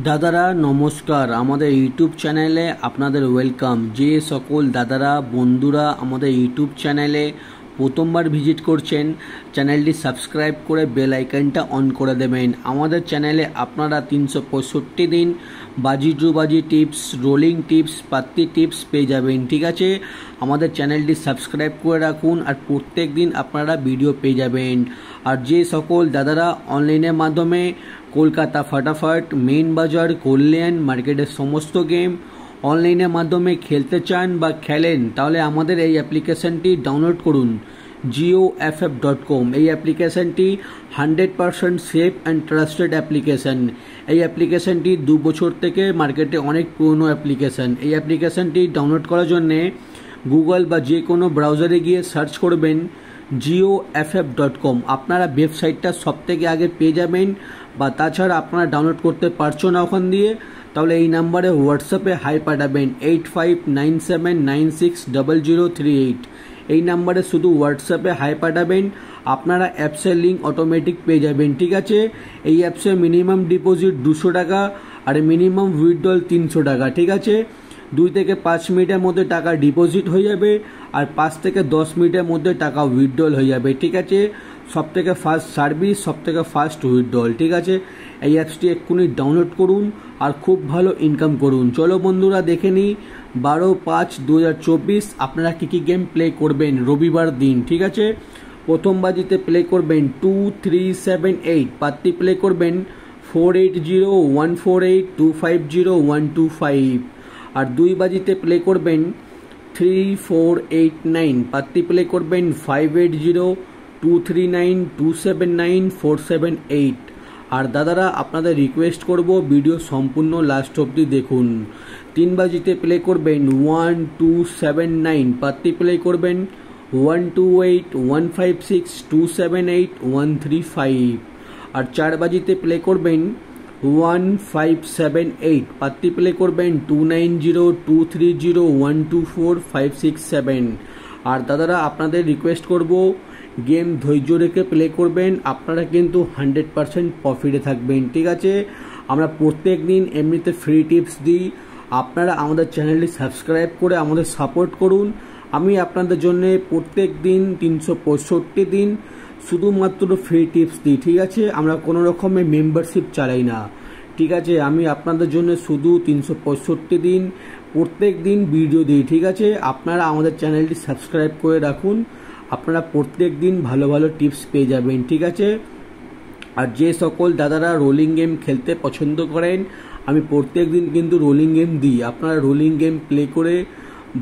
দাদারা নমস্কার, আমাদের ইউটিউব চ্যানেলে আপনাদের ওয়েলকাম। যে সকল দাদারা বন্ধুরা আমাদের ইউটিউব চ্যানেলে প্রথমবার ভিজিট করছেন, চ্যানেলটি সাবস্ক্রাইব করে বেল আইকনটা অন করে দেবেন। আমাদের চ্যানেলে আপনারা 365 দিন বাজি টু বাজি টিপস, রোলিং টিপস, পাত্তি টিপস পেয়ে যাবেন। ঠিক আছে, আমাদের চ্যানেলটি সাবস্ক্রাইব করে রাখুন আর প্রত্যেক দিন আপনারা ভিডিও পেয়ে যাবেন। আর যে সকল দাদারা অনলাইনের মাধ্যমে কলকাতা ফাটাফাট, মেইন বাজার, কল্যাণ মার্কেটের সমস্ত গেম অনলাইনের মাধ্যমে খেলতে চান বা খেলেন, তাহলে আমাদের এই অ্যাপ্লিকেশনটি ডাউনলোড করুন। GOFF.com এই অ্যাপ্লিকেশনটি 100% সেফ অ্যান্ড ট্রাস্টেড অ্যাপ্লিকেশন। এই অ্যাপ্লিকেশনটি 2 বছর থেকে মার্কেটে অনেক পুরনো অ্যাপ্লিকেশন। এই অ্যাপ্লিকেশনটি ডাউনলোড করার জন্যে গুগল বা যে কোনো ব্রাউজারে গিয়ে সার্চ করবেন GOFF.com। আপনারা ওয়েবসাইটটা সব থেকে আগে পেয়ে যাবেন। বা তাছাড়া আপনারা ডাউনলোড করতে পারছো না ওখান দিয়ে, তাহলে এই নাম্বারে হোয়াটসঅ্যাপে হাই পাঠাবেন 8597960038। এই নাম্বারে শুধু হোয়াটসঅ্যাপে হাই পাঠাবেন, আপনারা অ্যাপসের লিঙ্ক অটোমেটিক পেয়ে যাবেন। ঠিক আছে, এই অ্যাপসে মিনিমাম ডিপোজিট 200 টাকা আর মিনিমাম উইথড্রল 300 টাকা। ঠিক আছে, 2 থেকে 5 মিনিটের মধ্যে টাকা ডিপোজিট হয়ে যাবে আর 5 থেকে 10 মিনিটের মধ্যে টাকা উইথড্রল হয়ে যাবে। ঠিক আছে, সব থেকে ফাস্ট সার্ভিস, সব থেকে ফাস্ট উইথড্রল। ঠিক আছে, এই অ্যাপসটি এক্ষুনি ডাউনলোড করুন আর খুব ভালো ইনকাম করুন। চলো বন্ধুরা দেখে নিই 12/5/2024 আপনারা কী কী গেম প্লে করবেন রবিবার দিন। ঠিক আছে, প্রথম বাজিতে প্লে করবেন 2378, পাত্তি প্লে করবেন 480148250125। আর 2 বাজিতে প্লে করবেন 3489, পাত্তি প্লে করবেন 580239279478। আর দাদারা আপনাদের রিকোয়েস্ট করব ভিডিও সম্পূর্ণ লাস্ট অবধি দেখুন। 3 বাজিতে প্লে করবেন 1279, পাত্তি প্লে করবেন 128156278135। আর 4 বাজিতে প্লে করবেন 1578, পাত্তি প্লে করবেন 290230124567। আর দাদারা আপনাদের রিকোয়েস্ট করব গেম ধৈর্য রেখে প্লে করবেন, আপনারা কিন্তু 100% প্রফিটে থাকবেন। ঠিক আছে, আমরা প্রত্যেক দিন এমনিতে ফ্রি টিপস দিই, আপনারা আমাদের চ্যানেলটি সাবস্ক্রাইব করে আমাদের সাপোর্ট করুন। আমি আপনাদের জন্য প্রত্যেক দিন 365 দিন শুধুমাত্র ফ্রি টিপস দিই। ঠিক আছে, আমরা কোনো রকমের মেম্বারশিপ চালাই না। ঠিক আছে, আমি আপনাদের জন্য শুধু 365 দিন প্রত্যেক দিন ভিডিও দিই। ঠিক আছে, আপনারা আমাদের চ্যানেলটি সাবস্ক্রাইব করে রাখুন, আপনারা প্রত্যেক দিন ভালো ভালো টিপস পেয়ে যাবেন। ঠিক আছে, আর যে সকল দাদারা রোলিং গেম খেলতে পছন্দ করেন, আমি প্রত্যেক দিন কিন্তু রোলিং গেম দিই, আপনারা রোলিং গেম প্লে করে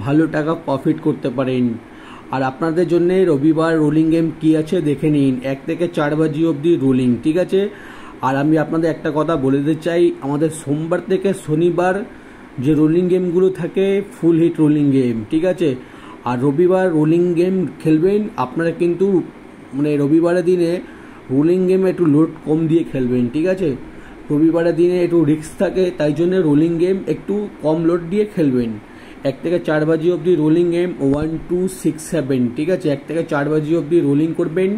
ভালো টাকা প্রফিট করতে পারেন। আর আপনাদের জন্য রবিবার রোলিং গেম কি আছে দেখে নিন, 1 থেকে 4 বাজি অবধি রোলিং। ঠিক আছে, আর আমি আপনাদের একটা কথা বলে দিতে চাই, আমাদের সোমবার থেকে শনিবার যে রোলিং গেমগুলো থাকে ফুল হিট রোলিং গেম। ঠিক আছে, আর রবিবার রোলিং গেম খেলবেন আপনারা, কিন্তু মানে রবিবারের দিনে রোলিং গেমে একটু লোড কম দিয়ে খেলবেন। ঠিক আছে, রবিবারের দিনে একটু রিস্ক থাকে, তাই জন্য রোলিং গেম একটু কম লোড দিয়ে খেলবেন। 1 থেকে 4 বাজি অবধি রোলিং গেম 1267। ঠিক আছে, 1 থেকে 4 বাজি অবধি রোলিং করবেন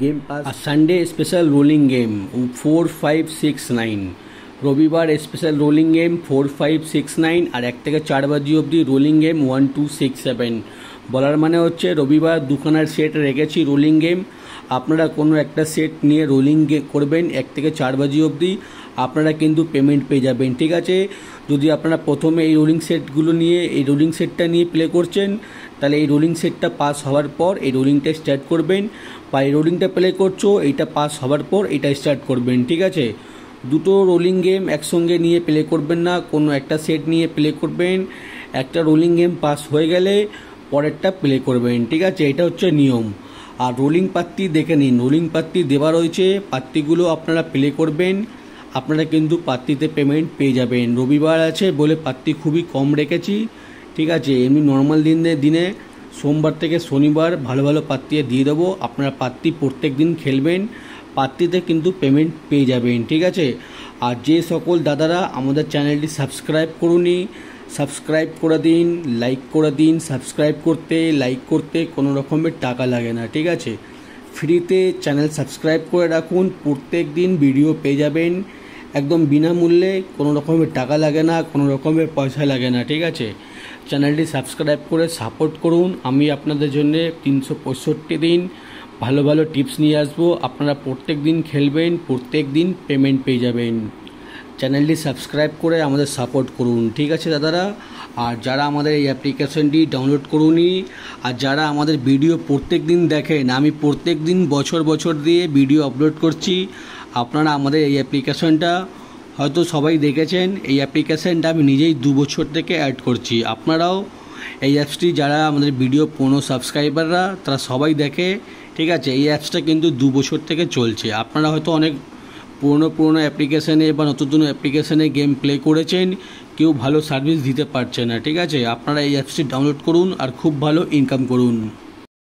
গেম পাস। আর সানডে স্পেশাল রোলিং গেম 4569, রবিবার স্পেশাল রোলিং গেম 4569 আর 1 থেকে 4 বাজি অবধি রোলিং গেম 1267। বলার মানে হচ্ছে রবিবার দুখানার সেট রেখেছি রোলিং গেম, আপনারা কোনো একটা সেট নিয়ে রোলিং করবেন 1 থেকে 4 বাজি অবধি, আপনারা কিন্তু পেমেন্ট পেয়ে যাবেন। ঠিক আছে, যদি আপনারা প্রথমে এই রোলিং সেটগুলো নিয়ে এই রোলিং সেটটা নিয়ে প্লে করছেন, তাহলে এই রোলিং সেটটা পাস হওয়ার পর এই রোলিংটা স্টার্ট করবেন, বা এই রোলিংটা প্লে করছো এইটা পাস হওয়ার পর এটা স্টার্ট করবেন। ঠিক আছে, দুটো রোলিং গেম একসঙ্গে নিয়ে প্লে করবেন না, কোনো একটা সেট নিয়ে প্লে করবেন, একটা রোলিং গেম পাস হয়ে গেলে পরেরটা প্লে করবেন। ঠিক আছে, এটা হচ্ছে নিয়ম। আর রোলিং পাত্তি দেখে নিন, রোলিং পাত্তি দেওয়া রয়েছে, পাত্তিগুলো আপনারা প্লে করবেন, আপনারা কিন্তু পাত্তিতে পেমেন্ট পেয়ে যাবেন। রবিবার আছে বলে পাত্তি খুবই কম রেখেছি। ঠিক আছে, এমনি নর্মাল দিনে সোমবার থেকে শনিবার ভালো ভালো পাত্তি দিয়ে দেবো, আপনারা পাত্তি প্রত্যেক দিন খেলবেন, পাত্তিতে কিন্তু পেমেন্ট পেয়ে যাবেন। ঠিক আছে, আর যে সকল দাদারা আমাদের চ্যানেলটি সাবস্ক্রাইব করুনি, সাবস্ক্রাইব করে দিন, লাইক করে দিন। সাবস্ক্রাইব করতে লাইক করতে কোনো রকমের টাকা লাগে না। ঠিক আছে, ফ্রিতে চ্যানেল সাবস্ক্রাইব করে রাখুন, প্রত্যেক দিন ভিডিও পেয়ে যাবেন। একদম বিনামূল্যে, কোনো রকমের টাকা লাগে না, কোনো রকমের পয়সা লাগে না, ঠিক আছে। চ্যানেলটি সাবস্ক্রাইব করে সাপোর্ট করুন। আমি আপনাদের জন্য 365 দিন ভালো ভালো টিপস নিয়ে আসবো। আপনারা প্রত্যেক দিন খেলবেন, প্রত্যেক দিন পেমেন্ট পেয়ে যাবেন। চ্যানেলটি সাবস্ক্রাইব করে আমাদের সাপোর্ট করুন, ঠিক আছে দাদারা। আর যারা আমাদের এই অ্যাপ্লিকেশনটি ডাউনলোড করুনি, আর যারা আমাদের ভিডিও প্রত্যেক দিন দেখেন, আমি প্রত্যেক দিন বছর দিয়ে ভিডিও আপলোড করছি। আপনারা আমাদের এই অ্যাপ্লিকেশনটা হয়তো সবাই দেখেছেন। এই অ্যাপ্লিকেশনটা আমি নিজেই 2 বছর থেকে অ্যাড করছি। আপনারাও এই অ্যাপসটি, যারা আমাদের ভিডিও 15 সাবস্ক্রাইবাররা তারা সবাই দেখে, ঠিক আছে। এই অ্যাপসটা কিন্তু 2 বছর থেকে চলছে। আপনারা হয়তো অনেক পুরনো অ্যাপ্লিকেশানে বা নতুন অ্যাপ্লিকেশানে গেম প্লে করেছেন, কেউ ভালো সার্ভিস দিতে পারছে না, ঠিক আছে। আপনারা এই অ্যাপসটি ডাউনলোড করুন আর খুব ভালো ইনকাম করুন।